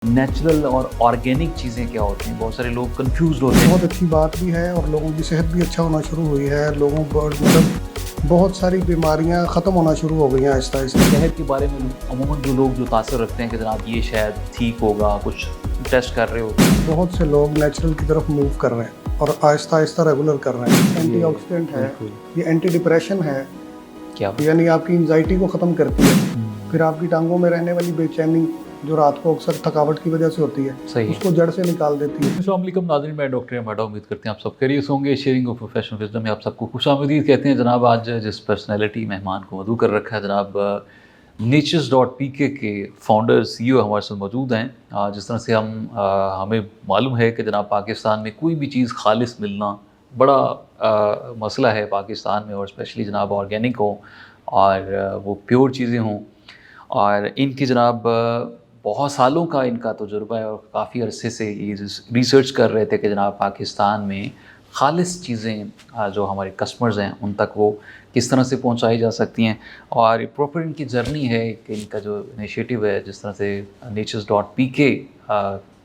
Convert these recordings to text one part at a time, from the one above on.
Natural اور organic چیزیں کیا ہوتی ہیں؟ بہت سارے لوگ کنفیوزڈ ہوتے ہیں. بہت اچھی بات بھی ہے اور لوگوں کی صحت بھی اچھا ہونا شروع ہوئی ہے. لوگوں کو بہت ساری بیماریاں ختم ہونا شروع ہو گئی ہیں آہستہ آہستہ. صحت کے بارے میں عموماً جو لوگ جو تاثر رکھتے ہیں کہ جناب یہ شاید ٹھیک ہوگا، کچھ ٹیسٹ کر رہے ہوتے ہیں. بہت سے لوگ نیچرل کی طرف موو کر رہے ہیں اور آہستہ آہستہ ریگولر کر رہے ہیں. اینٹی آکسیڈنٹ ہے، یہ اینٹی ڈپریشن ہے، کیا یعنی آپ کی انزائٹی کو ختم کرتی ہے. پھر آپ کی ٹانگوں میں رہنے والی بے چینی جو رات کو اکثر تھکاوٹ کی وجہ سے ہوتی ہے، اس کو جڑ سے نکال دیتی ہے. السلام علیکم ناظرین، میں ڈاکٹر احمد، امید کرتے ہیں آپ سب خیریت ہوں گے. شیئرنگ آف پروفیشنل وزڈم میں آپ سب کو خوش آمدید کہتے ہیں. جناب آج جس پرسنالٹی مہمان کو مدعو کر رکھا ہے، جناب نیچرز.pk کے فاؤنڈر CEO ہمارے ساتھ موجود ہیں. جس طرح سے ہمیں معلوم ہے کہ جناب پاکستان میں کوئی بھی چیز خالص ملنا بڑا مسئلہ ہے پاکستان میں، اور اسپیشلی جناب آرگینک ہو اور وہ پیور چیزیں ہوں. اور ان کی جناب بہت سالوں کا ان کا تجربہ ہے اور کافی عرصے سے یہ ریسرچ کر رہے تھے کہ جناب پاکستان میں خالص چیزیں جو ہمارے کسٹمرز ہیں ان تک وہ کس طرح سے پہنچائی جا سکتی ہیں. اور پراپر ان کی جرنی ہے کہ ان کا جو انیشیٹو ہے، جس طرح سے نیچرز.pk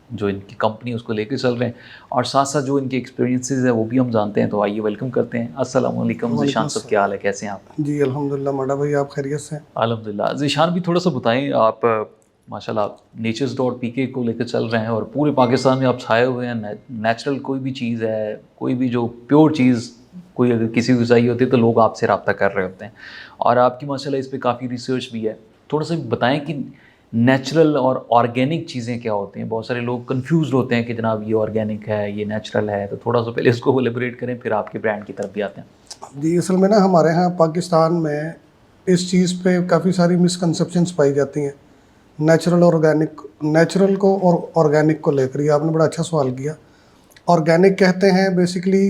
جو ان کی کمپنی اس کو لے کے چل رہے ہیں، اور ساتھ ساتھ جو ان کے ایکسپیرینسز ہیں وہ بھی ہم جانتے ہیں. تو آئیے ویلکم کرتے ہیں. السلام علیکم ذیشان صاحب، کیا حال ہے، کیسے ہیں آپ؟ جی الحمدللہ ماڈا بھائی، آپ خیریت سے ہیں؟ الحمدللہ. ذیشان بھی تھوڑا سا بتائیں، آپ ماشاءاللہ نیچرز.pk کو لے کے چل رہے ہیں اور پورے پاکستان میں آپ چھائے ہوئے ہیں. نیچرل کوئی بھی چیز ہے، کوئی بھی جو پیور چیز کوئی اگر کسی کو چاہیے ہوتی ہے تو لوگ آپ سے رابطہ کر رہے ہوتے ہیں، اور آپ کی ماشاءاللہ اس پہ کافی ریسرچ بھی ہے. تھوڑا سا بتائیں کہ نیچرل اور آرگینک چیزیں کیا ہوتی ہیں. بہت سارے لوگ کنفیوزڈ ہوتے ہیں کہ جناب یہ آرگینک ہے، یہ نیچرل ہے. تو تھوڑا سا پہلے اس کو ایلیبریٹ کریں، پھر آپ کے برانڈ کی طرف بھی آتے ہیں. جی اصل میں نا ہمارے ہاں پاکستان میں اس چیز پہ کافی ساری مسکنسیپشنس پائی جاتی ہیں نیچرل اور آرگینک، نیچرل کو اور آرگینک کو لے کر. یہ آپ نے بڑا اچھا سوال کیا. آرگینک کہتے ہیں بیسیکلی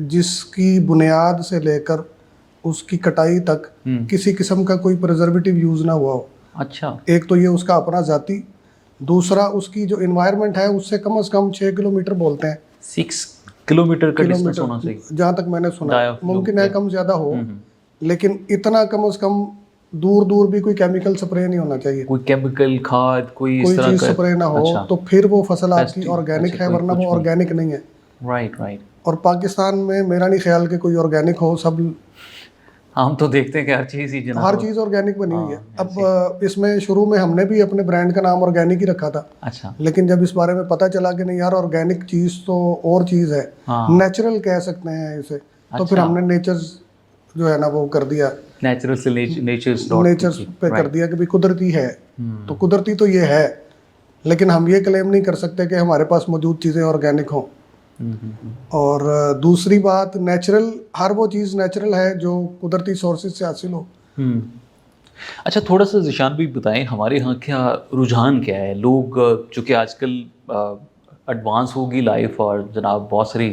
جس کی بنیاد سے لے کر اس کی کٹائی تک کسی قسم کا کوئی پرزرویٹو یوز نہ ہوا ہو. اچھا. ایک تو یہ اس کا اپنا ذاتی، دوسرا اس کی جو انوائرمنٹ ہے اس سے کم از کم 6 کلومیٹر بولتے ہیں. 6 کلومیٹر کا ڈسٹینس ہونا چاہیے جہاں تک میں نے سنا. ممکن ہے کم زیادہ ہو، لیکن اتنا کم از کم دور دور بھی کوئی کیمیکل سپرے نہیں ہونا چاہیے، کوئی کیمیکل کھاد کوئی چیز سپرے نہ ہو. تو پھر وہ فصل آپ کی آرگینک ہے، ورنہ وہ آرگینک نہیں ہے. Right right. اور پاکستان میں میرا نہیں خیال کہ کوئی آرگینک ہو. سب ہم تو دیکھتے ہیں کہ ہر چیز ہی جناب ہر چیز آرگینک بنی ہوئی ہے. اب اس میں شروع میں ہم نے بھی اپنے برانڈ کا نام آرگینک ہی رکھا تھا. اچھا. لیکن جب اس بارے میں پتہ چلا کہ نہیں یار، آرگینک چیز تو اور چیز ہے، نیچرل کہہ سکتے ہیں اسے، تو پھر ہم نے نیچرز جو ہے نا وہ کر دیا، نیچرل سے نیچرز پہ کر دیا کہ بھی قدرتی ہے. تو قدرتی تو یہ ہے، لیکن ہم یہ کلیم نہیں کر سکتے کہ ہمارے پاس موجود چیزیں آرگینک ہوں. اور دوسری بات، نیچرل ہر وہ چیز نیچرل ہے جو قدرتی سورسز سے حاصل ہو. اچھا، تھوڑا سا ذیشان بھی بتائیں، ہمارے ہاں کیا رجحان کیا ہے؟ لوگ چونکہ آج کل ایڈوانس ہوگی لائف، اور جناب بہت ساری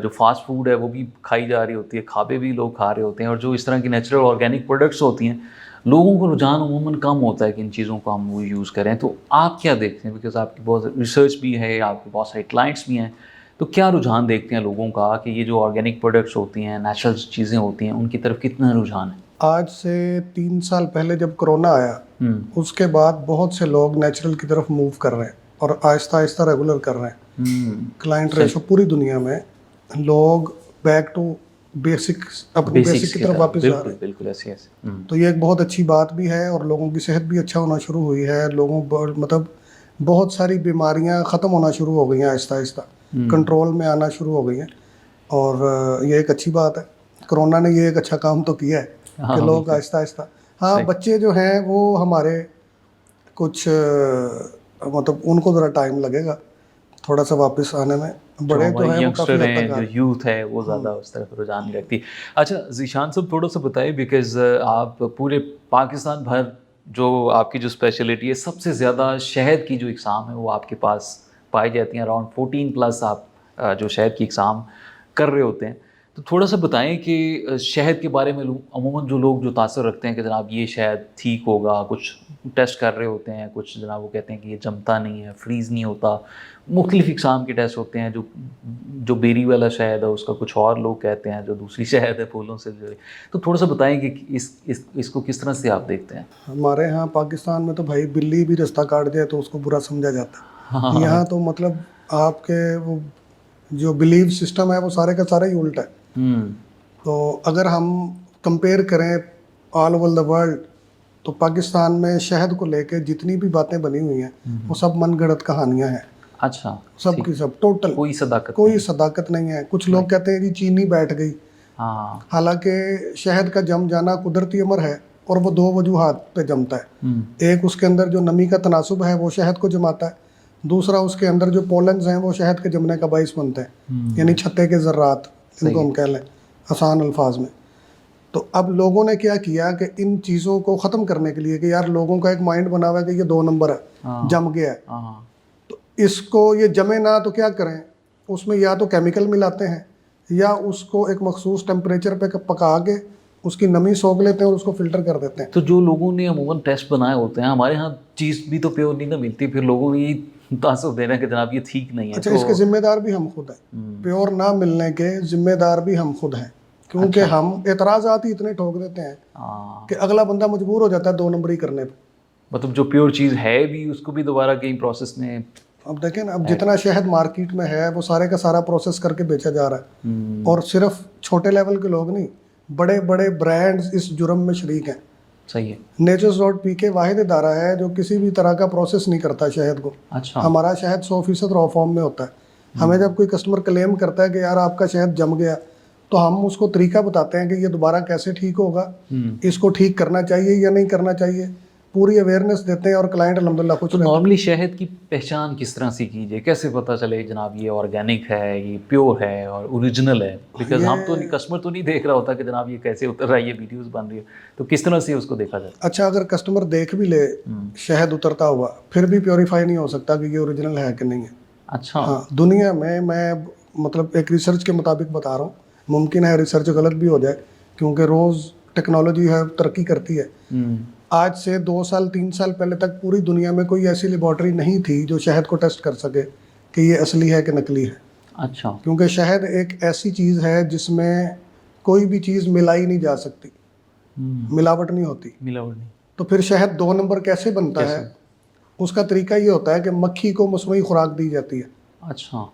جو فاسٹ فوڈ ہے وہ بھی کھائی جا رہی ہوتی ہے، کھابے بھی لوگ کھا رہے ہوتے ہیں، اور جو اس طرح کی نیچرل آرگینک پروڈکٹس ہوتی ہیں لوگوں کو رجحان عموماً کم ہوتا ہے کہ ان چیزوں کو ہم وہ یوز کریں. تو آپ کیا دیکھتے ہیں؟ بیکاز آپ کی بہت ریسرچ بھی ہے، آپ کے بہت سارے کلائنٹس بھی ہیں، تو کیا رجحان دیکھتے ہیں لوگوں کا کہ یہ جو آرگینک پروڈکٹس ہوتی ہیں، نیچرل چیزیں ہوتی ہیں، ان کی طرف کتنا رجحان ہے؟ آج سے 3 سال پہلے جب کرونا آیا، اس کے بعد بہت سے لوگ نیچرل کی طرف موو کر رہے ہیں اور آہستہ آہستہ ریگولر کر رہے ہیں. کلائنٹ ریشو پوری دنیا میں لوگ بیک ٹو بیسک، اپنی بیسک کی طرف واپس جا رہے ہیں. بالکل ایسے ایسے. تو یہ ایک بہت اچھی بات بھی ہے، اور لوگوں کی صحت بھی اچھا ہونا شروع ہوئی ہے. لوگوں مطلب بہت ساری بیماریاں ختم ہونا شروع ہو گئی ہیں، آہستہ آہستہ کنٹرول میں آنا شروع ہو گئی ہیں. اور یہ ایک اچھی بات ہے. کرونا نے یہ ایک اچھا کام تو کیا ہے کہ لوگ آہستہ آہستہ، ہاں بچے جو ہیں وہ ہمارے کچھ مطلب ان کو ذرا ٹائم لگے گا تھوڑا سا واپس آنے میں. بڑے جو ہیں وہ کافی حد تک، جو یوتھ ہے وہ زیادہ اس طرف رجحان نہیں رکھتی. اچھا ذیشان صاحب، تھوڑا سا بتائیے، بیکاز آپ پورے پاکستان بھر جو آپ کی جو اسپیشلٹی ہے، سب سے زیادہ شہد کی جو اقسام ہے وہ آپ کے پاس پائی جاتی ہیں. اراؤنڈ 14+ آپ جو شہد کی اقسام کر رہے ہوتے ہیں. تو تھوڑا سا بتائیں کہ شہد کے بارے میں عموماً جو لوگ جو تاثر رکھتے ہیں کہ جناب یہ شہد ٹھیک ہوگا، کچھ ٹیسٹ کر رہے ہوتے ہیں، کچھ جناب وہ کہتے ہیں کہ یہ جمتا نہیں ہے، فریز نہیں ہوتا، مختلف اقسام کے ٹیسٹ ہوتے ہیں، جو بیری والا شہد ہے اس کا کچھ اور لوگ کہتے ہیں، جو دوسری شہد ہے پھولوں سے جو ہے. تو تھوڑا سا بتائیں کہ اس کو کس طرح سے آپ دیکھتے ہیں؟ ہمارے ہاں پاکستان میں تو بھائی بلی بھی رستہ کاٹ جائے تو اس کو برا سمجھا جاتا ہے. یہاں تو مطلب آپ کے وہ جو بلیو سسٹم ہے وہ سارے کا سارا ہی الٹا ہے. تو اگر ہم کمپیئر کریں آل اوور دا ورلڈ تو پاکستان میں شہد کو لے کے جتنی بھی باتیں بنی ہوئی ہیں وہ سب من گھڑت کہانیاں ہیں. اچھا، سب کی سب ٹوٹل کوئی صداقت نہیں ہے. کچھ لوگ کہتے ہیں جی چینی بیٹھ گئی. حالانکہ شہد کا جم جانا قدرتی امر ہے اور وہ دو وجوہات پہ جمتا ہے. ایک اس کے اندر جو نمی کا تناسب ہے وہ شہد کو جماتا ہے. دوسرا اس کے اندر جو پولنز ہیں وہ شہد کے جمنے کا باعث بنتے ہیں، یعنی چھتے کے ذرات ان کو ہم کہہ لیں آسان الفاظ میں. تو اب لوگوں نے کیا کیا کہ ان چیزوں کو ختم کرنے کے لیے کہ یار لوگوں کا ایک مائنڈ بنا ہوا ہے کہ یہ 2 نمبر ہے، جم گیا ہے، تو اس کو یہ جمے نہ تو کیا کریں، اس میں یا تو کیمیکل ملاتے ہیں یا اس کو ایک مخصوص ٹیمپریچر پہ پکا کے اس کی نمی سوکھ لیتے ہیں اور اس کو فلٹر کر دیتے ہیں. تو جو لوگوں نے عموماً ٹیسٹ بنائے ہوتے ہیں، ہمارے ہاں چیز بھی تو پیور نہیں نہ ملتی، پھر لوگوں نے یہ تاثر دینا کہ جناب یہ ٹھیک نہیں ہے. اچھا، اس کے ذمہ دار بھی ہم خود ہیں. پیور نہ ملنے کے ذمہ دار بھی ہم خود ہیں، کیونکہ ہم اعتراضات ہی اتنے ٹھوک دیتے ہیں کہ اگلا بندہ مجبور ہو جاتا ہے 2 نمبری کرنے پہ. مطلب جو پیور چیز ہے بھی اس کو بھی دوبارہ کہیں پروسیس میں. اب دیکھیں نا، اب جتنا شہد مارکیٹ میں ہے وہ سارے کا سارا پروسیس کر کے بیچا جا رہا ہے. اور صرف چھوٹے لیول کے لوگ نہیں، بڑے بڑے برانڈز اس جرم میں شریک ہیں. صحیح ہے. نیچرز.پی.کے واحد ادارہ ہے جو کسی بھی طرح کا پروسیس نہیں کرتا شہد کو. اچھا. ہمارا شہد 100% را فارم میں ہوتا ہے. ہمیں جب کوئی کسٹمر کلیم کرتا ہے کہ یار آپ کا شہد جم گیا تو ہم اس کو طریقہ بتاتے ہیں کہ یہ دوبارہ کیسے ٹھیک ہوگا، اس کو ٹھیک کرنا چاہیے یا نہیں کرنا چاہیے، پوری اویئرنیس دیتے ہیں اور کلائنٹ الحمدللہ خوش رہتا ہے. نارملی شہد کی پہچان کس طرح سے کیجیے، کیسے پتہ چلے جناب یہ آرگینک ہے، یہ پیور ہے اور اوریجنل ہے؟ بیکاز ہم تو کسٹمر تو نہیں دیکھ رہا ہوتا کہ جناب یہ کیسے اتر رہا ہے، یہ ویڈیوز بن رہی ہے، تو کس طرح سے اس کو دیکھا جائے؟ اچھا، اگر کسٹمر دیکھ بھی لے شہد اترتا ہوا پھر بھی پیوریفائی نہیں ہو سکتا کہ یہ اوریجنل ہے کہ نہیں ہے. اچھا. ہاں، دنیا میں مطلب ایک ریسرچ کے مطابق بتا رہا ہوں، ممکن ہے ریسرچ غلط بھی ہو جائے کیونکہ روز ٹیکنالوجی ہے ترقی کرتی ہے. آج سے 2 سال 3 سال پہلے تک پوری دنیا میں کوئی ایسی لیبارٹری نہیں تھی جو شہد کو ٹیسٹ کر سکے کہ یہ اصلی ہے کہ نکلی ہے. اچھا. کیونکہ شہد ایک ایسی چیز ہے جس میں کوئی بھی چیز ملائی نہیں جا سکتی، ملاوٹ نہیں ہوتی. تو پھر شہد 2 نمبر کیسے بنتا ہے؟ اس کا طریقہ یہ ہوتا ہے کہ مکھی کو مصنوعی خوراک دی جاتی ہے. اچھا.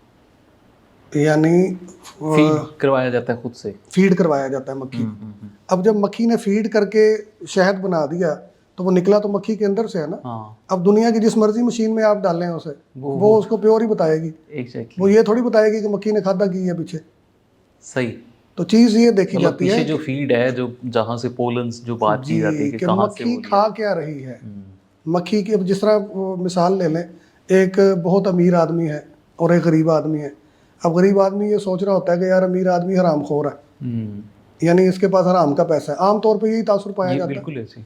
یعنی فیڈ کروایا جاتا ہے، خود سے فیڈ کروایا جاتا ہے مکھی. اب جب مکھی نے فیڈ کر کے شہد بنا دیا تو وہ نکلا تو مکھی کے اندر سے ہے نا. اب دنیا کی جس مرضی مشین میں آپ ڈالیں اسے، وہ اس کو پیور ہی بتائے گی. وہ یہ تھوڑی بتائے گی کہ مکھی نے کھادا کی ہے پیچھے. صحیح. تو چیز یہ دیکھی جاتی ہے جو فیڈ ہے، جو جہاں سے پولنز جو بات کی جاتی ہے کہ مکھی کھا کیا رہی ہے. مکھی کی اب جس طرح مثال لے لیں، ایک بہت امیر آدمی ہے اور ایک غریب آدمی ہے. اب غریب آدمی یہ سوچ رہا ہوتا ہے کہ یار امیر آدمی حرام خور ہے، یعنی اس کے پاس حرام کا پیسہ ہے. عام طور پہ یہی تاثر پایا جاتا ہے. بالکل ایسے.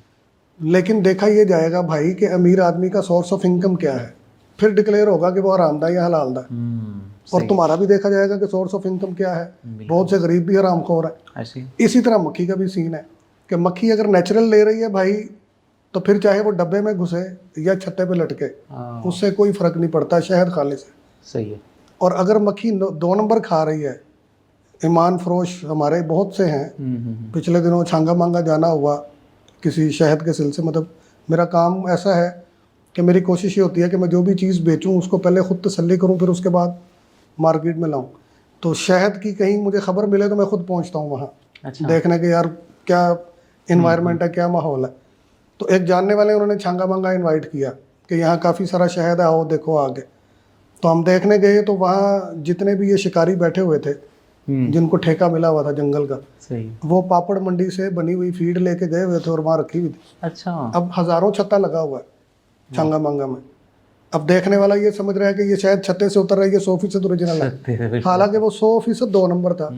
لیکن دیکھا یہ جائے گا بھائی کہ امیر آدمی کا سورس آف انکم کیا ہے، پھر ڈکلیئر ہوگا کہ وہ حرام دہ یا حلال دہ. اور تمہارا بھی دیکھا جائے گا کہ سورس آف انکم کیا ہے. بہت سے غریب بھی حرام خور ہے. اسی طرح مکھی کا بھی سین ہے کہ مکھی اگر نیچرل لے رہی ہے بھائی تو پھر چاہے وہ ڈبے میں گھسے یا چھتے پہ لٹکے، اس سے کوئی فرق نہیں پڑتا، شہد خالص ہے. صحیح ہے. اور اگر مکھی 2 نمبر کھا رہی ہے، ایمان فروش ہمارے بہت سے ہیں. پچھلے دنوں چھانگا مانگا جانا ہوا کسی شہد کے سلسلے، مطلب میرا کام ایسا ہے کہ میری کوشش یہ ہوتی ہے کہ میں جو بھی چیز بیچوں اس کو پہلے خود تسلی کروں، پھر اس کے بعد مارکیٹ میں لاؤں. تو شہد کی کہیں مجھے خبر ملے تو میں خود پہنچتا ہوں وہاں دیکھنے کے یار کیا انوائرمنٹ ہے، کیا ماحول ہے. تو ایک جاننے والے انہوں نے چھانگا مانگا انوائٹ کیا کہ یہاں کافی سارا شہد ہے، آؤ دیکھو آگے. تو ہم دیکھنے گئے تو وہاں جتنے بھی یہ شکاری بیٹھے ہوئے تھے جن کو ٹھیکہ ملا ہوا تھا جنگل کا، وہ پاپڑ منڈی سے بنی ہوئی فیڈ لے کے گئے ہوئے تھے اور وہاں رکھی ہوئی تھی. اچھا. اب ہزاروں چھتا لگا ہوا ہے چھانگا مانگا میں. اب دیکھنے والا یہ سمجھ رہا ہے کہ یہ شاید چھتے سے اتر رہا ہے، یہ 100% اوریجنل ہے، حالانکہ وہ 100% 2 نمبر تھا،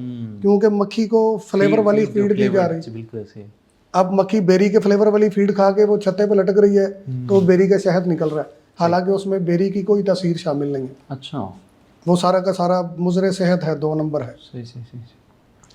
کیونکہ مکھی کو فلیور والی فیڈ دی جا رہی. اب مکھی بیری کے فلیور والی فیڈ کھا کے وہ چھتے پہ لٹک رہی ہے تو بیری کا شہد نکل رہا ہے، حالانکہ اس میں بیری کی کوئی تاثیر شامل نہیں ہے. اچھا. وہ سارا کا سارا مضر صحت ہے، 2 نمبر ہے.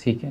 ٹھیک ہے.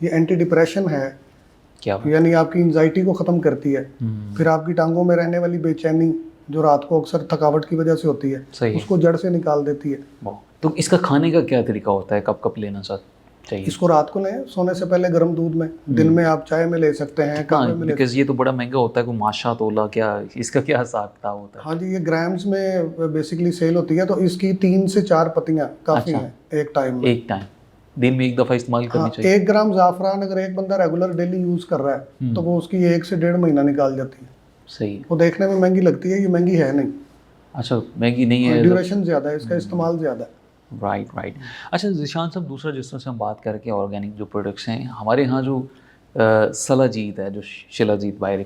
یہ اینٹی ڈپریشن ہے, کیا بات. یعنی آپ کی انزائٹی کو ختم کرتی ہے. پھر آپ کی ٹانگوں میں رہنے والی بے چینی جو رات کو اکثر تھکاوٹ کی وجہ سے ہوتی ہے, صحیح. اس کو جڑ سے نکال دیتی ہے. تو اس کا کھانے کا کیا طریقہ ہوتا ہے, کب کب لینا چاہیے؟ اس کو رات کو لیں سونے سے پہلے گرم دودھ میں, دن میں آپ چائے میں لے سکتے ہیں, کافی میں لے. بیکاز یہ تو بڑا مہنگا ہوتا ہے, کوئی ماشا تولا کیا اس کا کیا حساب کتاب ہوتا ہے؟ ہاں جی, یہ گرامز میں بیسکلی سیل ہوتی ہے, تو اس کی 3 سے 4 پتیاں کافی ہیں ایک ٹائم میں. ایک ٹائم دن میں ایک دفعہ استعمال ہاں, کرنی چاہیے. 1 گرام زعفران اگر ایک بندہ ریگولر ڈیلی یوز کر رہا ہے تو وہ اس کی 1 سے 1.5 مہینہ نکال جاتی ہے. صحیح. وہ دیکھنے میں مہنگی لگتی ہے, یہ مہنگی ہے نہیں. اچھا مہنگی نہیں ہے, ڈیوریشن زیادہ ہے, اس کا استعمال زیادہ ہے. Right right. اچھا ذیشان صاحب, دوسرا جس طرح سے ہم بات کر کے آرگینک جو پروڈکٹس ہیں, ہمارے ہاں جو سلاجید ہے, جو شلاجید باہر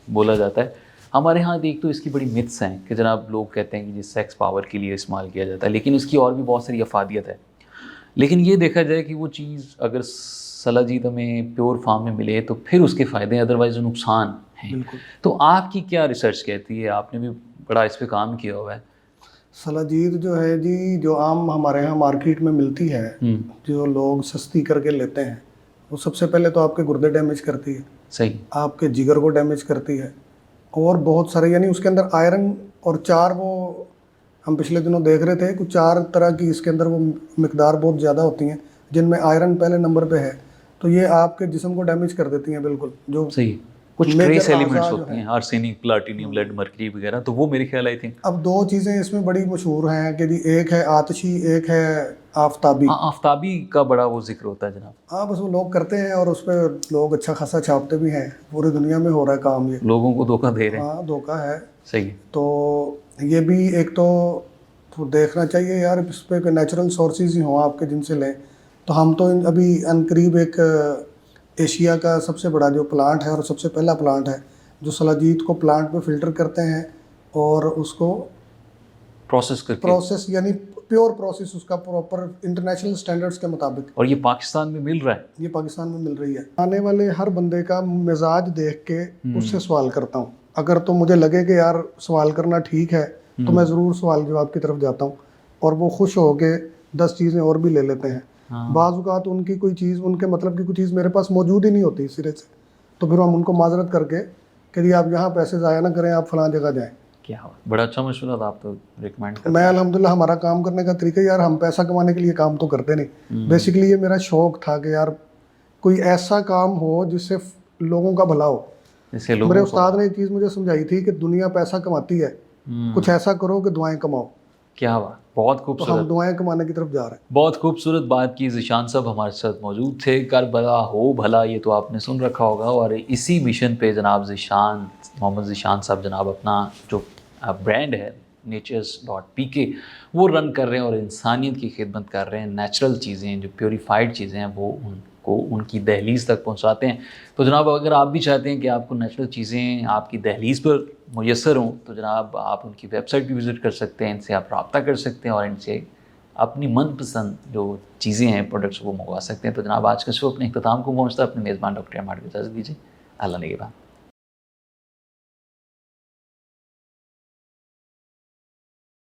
بولا جاتا ہے, ہمارے ہاں ایک تو اس کی بڑی متس ہیں کہ جناب لوگ کہتے ہیں کہ یہ سیکس پاور کے لیے استعمال کیا جاتا ہے, لیکن اس کی اور بھی بہت ساری افادیت ہے. لیکن یہ دیکھا جائے کہ وہ چیز اگر سلاجید ہمیں پیور فارم میں ملے تو پھر اس کے فائدے ہیں, ادروائز نقصان ہیں. تو آپ کی کیا ریسرچ کہتی ہے, آپ نے بھی بڑا اس پہ کام کیا ہوا ہے. سلاجید جو ہے جی, جو عام ہمارے ہاں مارکیٹ میں ملتی ہے, جو لوگ سستی کر کے لیتے ہیں, وہ سب سے پہلے تو آپ کے گردے ڈیمیج کرتی ہے. صحیح. آپ کے جگر کو ڈیمیج کرتی ہے, اور بہت سارے, یعنی اس کے اندر آئرن اور 4 وہ ہم پچھلے دنوں دیکھ رہے تھے کچھ 4 طرح کی اس کے اندر وہ مقدار بہت زیادہ ہوتی ہیں, جن میں آئرن پہلے نمبر پہ ہے. تو یہ آپ کے جسم کو ڈیمیج کر دیتی ہیں بالکل. جو صحیح. کچھ ٹریس ایلیمنٹس ہوتی ہیں, آرسینک, پلاٹینیم, لیڈ, مرکری وغیرہ, تو وہ میرے خیال آئی تھنک. اب 2 چیزیں اس میں بڑی مشہور ہیں کہ جی, ایک ہے آتشی, ایک ہے آفتابی. آفتابی کا بڑا وہ ذکر ہوتا ہے جناب. ہاں, بس وہ لوگ کرتے ہیں اور اس پہ لوگ اچھا خاصا چھاپتے بھی ہیں, پوری دنیا میں ہو رہا ہے کام, یہ لوگوں کو دھوکہ دے رہے ہیں. ہاں, دھوکہ ہے. صحیح. تو یہ بھی ایک تو دیکھنا چاہیے یار, اس پہ کہ نیچرل سورسز ہی ہوں آپ کے جن سے لیں. تو ہم تو ابھی عنقریب ایک ایشیا کا سب سے بڑا جو پلانٹ ہے اور سب سے پہلا پلانٹ ہے جو سلاجید کو پلانٹ پہ فلٹر کرتے ہیں اور اس کو پروسیس یعنی پیور پروسیس اس کا پراپر انٹرنیشنل سٹینڈرڈز کے مطابق. اور یہ پاکستان میں مل رہا ہے. یہ پاکستان میں مل رہی ہے. آنے والے ہر بندے کا مزاج دیکھ کے اس سے سوال کرتا ہوں. اگر تو مجھے لگے کہ یار سوال کرنا ٹھیک ہے تو میں ضرور سوال جواب کی طرف جاتا ہوں, اور وہ خوش ہو کے 10 چیزیں اور بھی لے لیتے ہیں. بعض اوقات ان کی کوئی چیز, ان کے مطلب کی کوئی چیز میرے پاس موجود ہی نہیں ہوتی سرے سے, تو پھر ہم ان کو معذرت کر کے کہ جی آپ یہاں پیسے ضائع نہ کریں, آپ فلاں جگہ جائیں. کیا بڑا اچھا مشورہ تھا, آپ تو ریکمینڈ کرتے ہیں. میں الحمدللہ, ہمارا کام کرنے کا طریقہ یار, ہم پیسہ کمانے کے لیے کام تو کرتے نہیں. بیسکلی یہ میرا شوق تھا کہ یار کوئی ایسا کام ہو جس سے لوگوں کا بھلا ہو. میرے استاد نے ایک چیز مجھے سمجھائی تھی کہ دنیا پیسہ کماتی ہے, کچھ ایسا کرو کہ دعائیں کماؤ. کیا بات, بہت خوبصورت. تو ہم دعائیں کمانے کی طرف جا رہے ہیں. بہت خوبصورت بات کی. ذیشان صاحب ہمارے ساتھ موجود تھے. کربلا ہو بھلا, یہ تو آپ نے سن رکھا ہوگا, اور اسی مشن پہ جناب ذیشان, محمد ذیشان صاحب جناب اپنا جو برانڈ ہے نیچرز.pk وہ رن کر رہے ہیں اور انسانیت کی خدمت کر رہے ہیں. نیچرل چیزیں, جو پیوریفائڈ چیزیں ہیں, وہ ان کو ان کی دہلیز تک پہنچاتے ہیں. تو جناب اگر آپ بھی چاہتے ہیں کہ آپ کو نیچرل چیزیں آپ کی دہلیز پر میسر ہوں, تو جناب آپ ان کی ویب سائٹ بھی وزٹ کر سکتے ہیں, ان سے آپ رابطہ کر سکتے ہیں اور ان سے اپنی من پسند جو چیزیں ہیں, پروڈکٹس, وہ منگوا سکتے ہیں. تو جناب آج کا شو اپنے اختتام کو پہنچتا ہے. اپنے میزبان ڈاکٹر احمد کو اجازت دیجیے. اللہ نگہبان.